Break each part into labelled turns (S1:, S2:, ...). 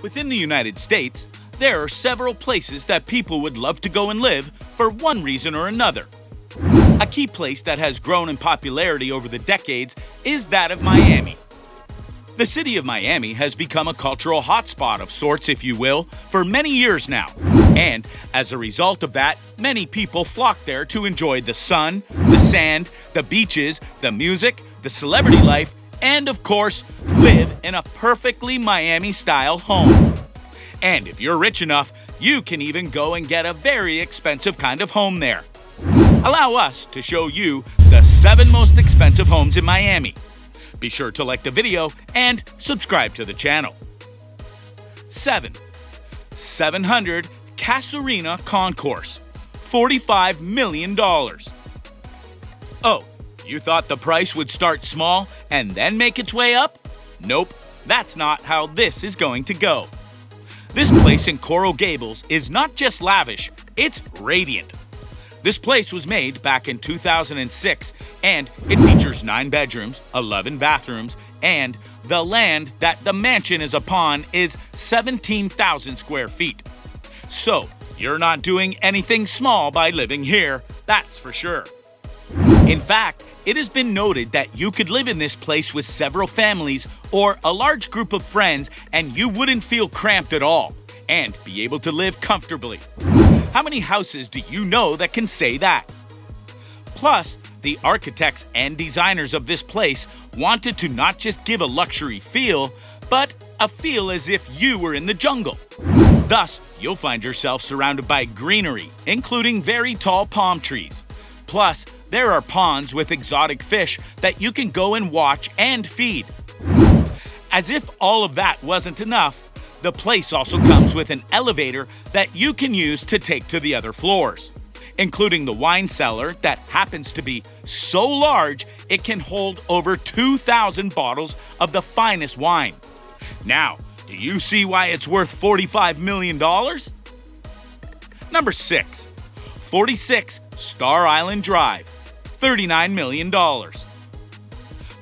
S1: Within the United States, there are several places that people would love to go and live for one reason or another. A key place that has grown in popularity over the decades is that of Miami. The city of Miami has become a cultural hotspot of sorts, if you will, for many years now. And as a result of that, many people flock there to enjoy the sun, the sand, the beaches, the music, the celebrity life, and of course, live in a perfectly Miami-style home. And if you're rich enough, you can even go and get a very expensive kind of home there. Allow us to show you the 7 most expensive homes in Miami. Be sure to like the video and subscribe to the channel. 7. 700 Casuarina Concourse, $45 million. Oh, you thought the price would start small and then make its way up? Nope, that's not how this is going to go. This place in Coral Gables is not just lavish, it's radiant. This place was made back in 2006, and it features 9 bedrooms, 11 bathrooms, and the land that the mansion is upon is 17,000 square feet. So, you're not doing anything small by living here, that's for sure. In fact, it has been noted that you could live in this place with several families or a large group of friends and you wouldn't feel cramped at all and be able to live comfortably. How many houses do you know that can say that? Plus, the architects and designers of this place wanted to not just give a luxury feel, but a feel as if you were in the jungle. Thus, you'll find yourself surrounded by greenery, including very tall palm trees. Plus, there are ponds with exotic fish that you can go and watch and feed. As if all of that wasn't enough, the place also comes with an elevator that you can use to take to the other floors, including the wine cellar that happens to be so large it can hold over 2,000 bottles of the finest wine. Now, do you see why it's worth $45 million? Number 6. 46 Star Island Drive, $39 million.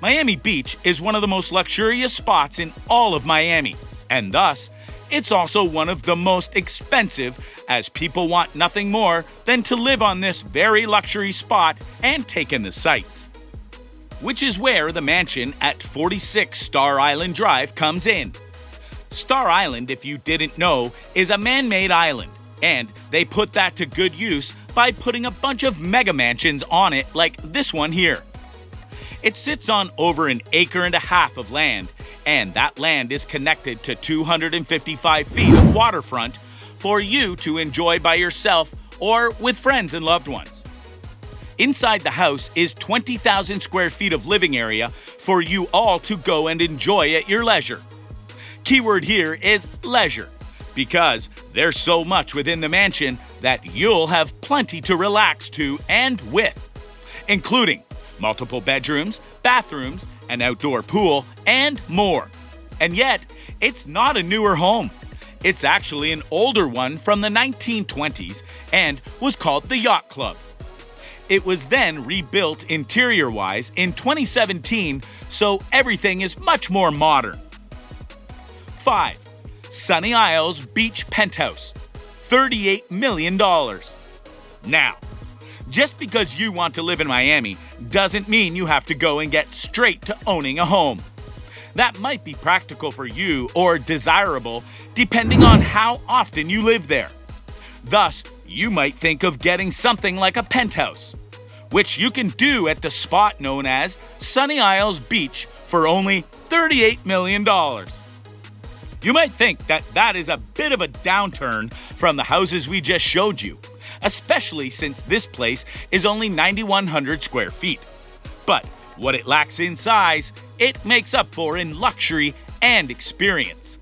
S1: Miami Beach is one of the most luxurious spots in all of Miami, and thus, it's also one of the most expensive, as people want nothing more than to live on this very luxury spot and take in the sights. Which is where the mansion at 46 Star Island Drive comes in. Star Island, if you didn't know, is a man-made island, and they put that to good use by putting a bunch of mega mansions on it like this one here. It sits on over 1.5 acres of land, and that land is connected to 255 feet of waterfront for you to enjoy by yourself or with friends and loved ones. Inside the house is 20,000 square feet of living area for you all to go and enjoy at your leisure. Keyword here is leisure, because there's so much within the mansion that you'll have plenty to relax to and with, including multiple bedrooms, bathrooms, an outdoor pool, and more. And yet, it's not a newer home. It's actually an older one from the 1920s and was called the Yacht Club. It was then rebuilt interior-wise in 2017, so everything is much more modern. 5. Sunny Isles Beach Penthouse, $38 million. Now, just because you want to live in Miami doesn't mean you have to go and get straight to owning a home. That might be practical for you or desirable depending on how often you live there. Thus, you might think of getting something like a penthouse, which you can do at the spot known as Sunny Isles Beach for only $38 million. You might think that that is a bit of a downturn from the houses we just showed you, especially since this place is only 9,100 square feet. But what it lacks in size, it makes up for in luxury and experience.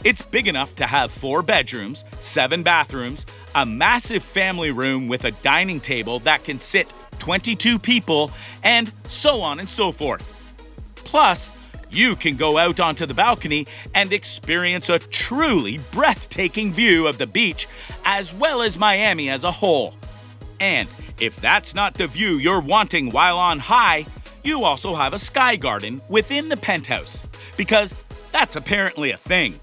S1: It's big enough to have 4 bedrooms, 7 bathrooms, a massive family room with a dining table that can sit 22 people, and so on and so forth. Plus, you can go out onto the balcony and experience a truly breathtaking view of the beach as well as Miami as a whole. And if that's not the view you're wanting while on high, you also have a sky garden within the penthouse, because that's apparently a thing.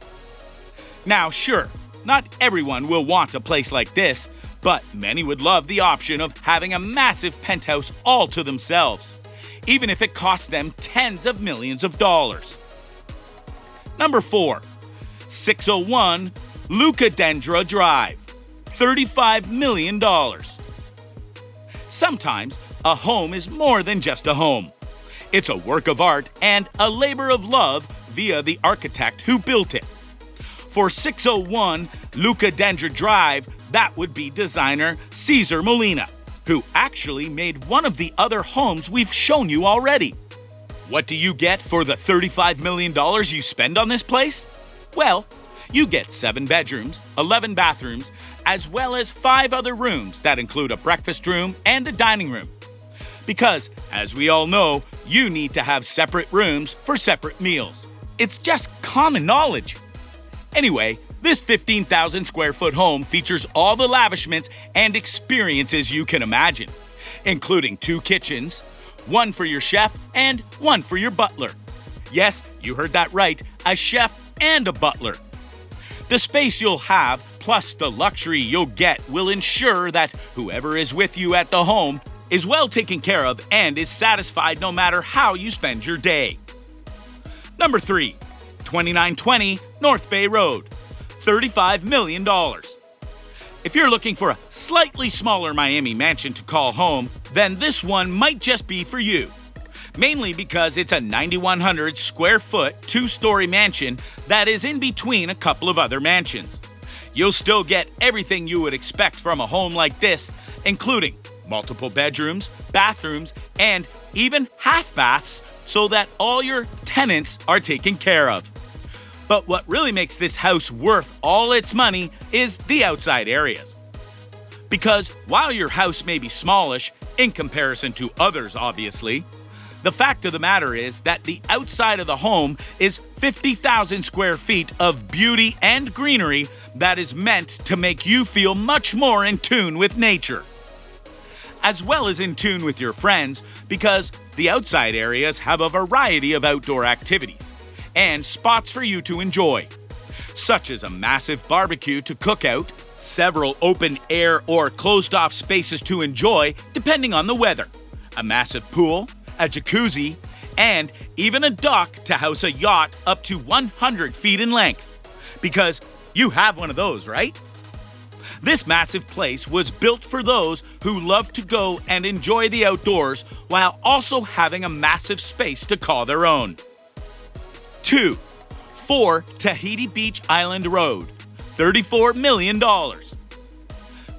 S1: Now, sure, not everyone will want a place like this, but many would love the option of having a massive penthouse all to themselves, even if it costs them tens of millions of dollars. Number 4. 601 Lucadendra Drive, $35 million. Sometimes a home is more than just a home. It's a work of art and a labor of love via the architect who built it. For 601 Lucadendra Drive, that would be designer Cesar Molina, who actually made one of the other homes we've shown you already. What do you get for the $35 million you spend on this place? Well, you get 7 bedrooms, 11 bathrooms, as well as 5 other rooms that include a breakfast room and a dining room. Because, as we all know, you need to have separate rooms for separate meals. It's just common knowledge. Anyway, this 15,000 square foot home features all the lavishments and experiences you can imagine, including 2 kitchens, 1 for your chef and 1 for your butler. Yes, you heard that right, a chef and a butler. The space you'll have, plus the luxury you'll get, will ensure that whoever is with you at the home is well taken care of and is satisfied no matter how you spend your day. Number 3. 2920 North Bay Road, $35 million. If you're looking for a slightly smaller Miami mansion to call home, then this one might just be for you. Mainly because it's a 9,100 square foot, 2-story mansion that is in between a couple of other mansions. You'll still get everything you would expect from a home like this, including multiple bedrooms, bathrooms, and even half baths so that all your tenants are taken care of. But what really makes this house worth all its money is the outside areas. Because while your house may be smallish, in comparison to others obviously, the fact of the matter is that the outside of the home is 50,000 square feet of beauty and greenery that is meant to make you feel much more in tune with nature. As well as in tune with your friends, because the outside areas have a variety of outdoor activities and spots for you to enjoy, such as a massive barbecue to cook out, several open air or closed off spaces to enjoy depending on the weather, a massive pool, a jacuzzi, and even a dock to house a yacht up to 100 feet in length. Because you have one of those, right? This massive place was built for those who love to go and enjoy the outdoors while also having a massive space to call their own. 2. 4 Tahiti Beach Island Road, $34 million.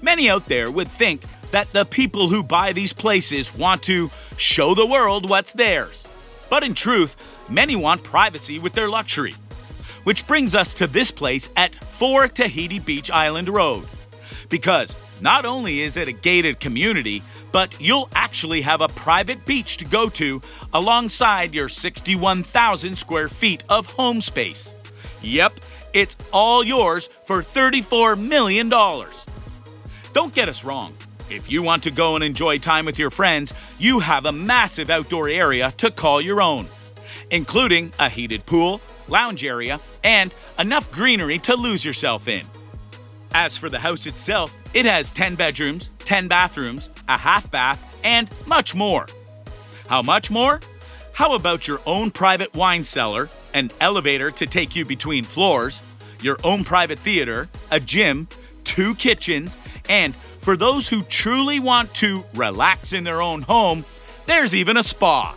S1: Many out there would think that the people who buy these places want to show the world what's theirs. But in truth, many want privacy with their luxury. Which brings us to this place at 4 Tahiti Beach Island Road. Because not only is it a gated community, but you'll actually have a private beach to go to alongside your 61,000 square feet of home space. Yep, it's all yours for $34 million. Don't get us wrong. If you want to go and enjoy time with your friends, you have a massive outdoor area to call your own, including a heated pool, lounge area, and enough greenery to lose yourself in. As for the house itself, it has 10 bedrooms, 10 bathrooms, a half bath, and much more. How much more? How about your own private wine cellar, an elevator to take you between floors, your own private theater, a gym, 2 kitchens, and for those who truly want to relax in their own home, there's even a spa.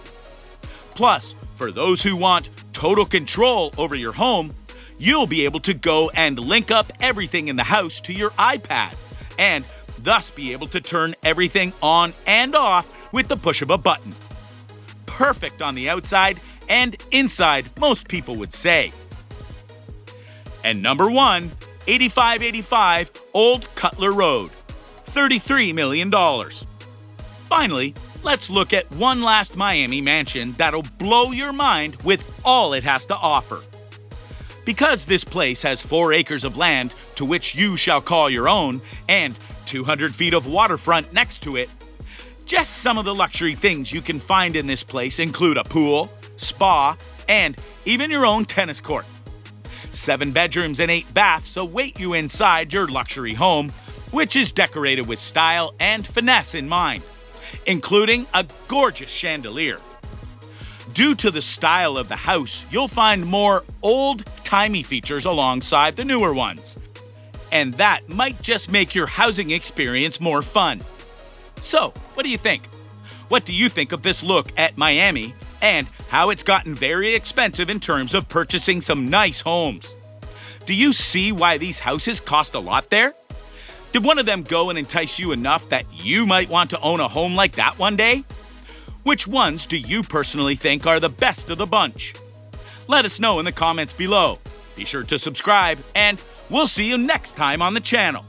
S1: Plus, for those who want total control over your home, you'll be able to go and link up everything in the house to your iPad, and thus be able to turn everything on and off with the push of a button. Perfect on the outside and inside, most people would say. And number 1, 8585 Old Cutler Road, $33 million. Finally, let's look at one last Miami mansion that'll blow your mind with all it has to offer. Because this place has 4 acres of land to which you shall call your own and 200 feet of waterfront next to it, just some of the luxury things you can find in this place include a pool, spa, and even your own tennis court. 7 bedrooms and 8 baths await you inside your luxury home, which is decorated with style and finesse in mind, including a gorgeous chandelier. Due to the style of the house, you'll find more old-timey features alongside the newer ones. And that might just make your housing experience more fun. So, what do you think? What do you think of this look at Miami and how it's gotten very expensive in terms of purchasing some nice homes? Do you see why these houses cost a lot there? Did one of them go and entice you enough that you might want to own a home like that one day? Which ones do you personally think are the best of the bunch? Let us know in the comments below. Be sure to subscribe, and we'll see you next time on the channel.